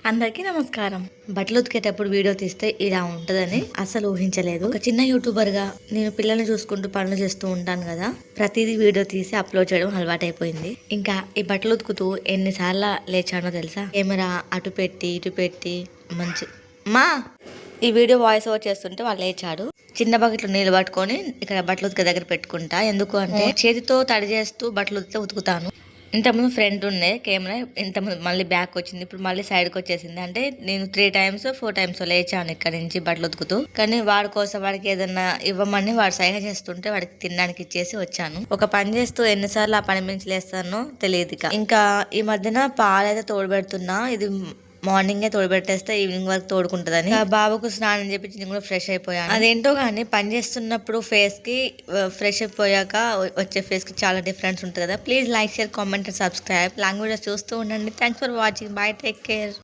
అందరికీ నమస్కారం. బట్టలు ఉతికేటప్పుడు వీడియో తీస్తే ఇలా ఉంటదని అసలు ఊహించలేదు. ఒక చిన్న యూట్యూబర్ గా నేను పిల్లల్ని చూసుకుంటూ పనులు చేస్తూ ఉంటాను కదా, ప్రతిదీ వీడియో తీసి అప్లోడ్ చేయడం అలవాటైపోయింది. ఇంకా ఈ బట్టలు ఉతుకుతూ ఎన్నిసార్లు లేచానో తెలుసా? కెమెరా అటు పెట్టి ఇటు పెట్టి మంచి మా ఈ వీడియో వాయిస్ ఓవర్ చేస్తుంటే వాళ్ళు లేచాడు. చిన్న బకెట్లు నీళ్ళు పట్టుకొని ఇక్కడ బట్టలు ఉతికే దగ్గర పెట్టుకుంటా. ఎందుకు అంటే చేతితో తడి చేస్తూ బట్టలు ఉతుకుతాను. ఇంతకుముందు ఫ్రంట్ ఉండే కెమెరా, ఇంతకుముందు మళ్ళీ బ్యాక్ వచ్చింది, ఇప్పుడు మళ్ళీ సైడ్కి వచ్చేసింది. అంటే నేను 3 times 4 times లేచాను ఇక్కడ నుంచి బట్టలు ఉతుకుతూ. కానీ వాడి కోసం వాడికి ఏదన్నా ఇవ్వమని వాడు సైగ చేస్తుంటే వాడికి తినడానికి ఇచ్చేసి వచ్చాను. ఒక పని చేస్తూ ఎన్నిసార్లు ఆ పని మించి లేస్తానో తెలియదు. ఇంకా ఈ మధ్యన పాలైతే తోడుపెడుతున్నా. ఇది మార్నింగే తోడుపెట్టేస్తే ఈవినింగ్ వరకు తోడుకుంటుందని బాబుకు స్నానం చేపించి నేను కూడా ఫ్రెష్ అయిపోయాను. అదేంటో కానీ పని చేస్తున్నప్పుడు ఫేస్ కి ఫ్రెష్ అయిపోయాక వచ్చే ఫేస్ కి చాలా డిఫరెన్స్ ఉంటుంది కదా. Please like, share, comment, subscribe. Long videos చూస్తూ ఉండండి. Thanks for watching. By, take care.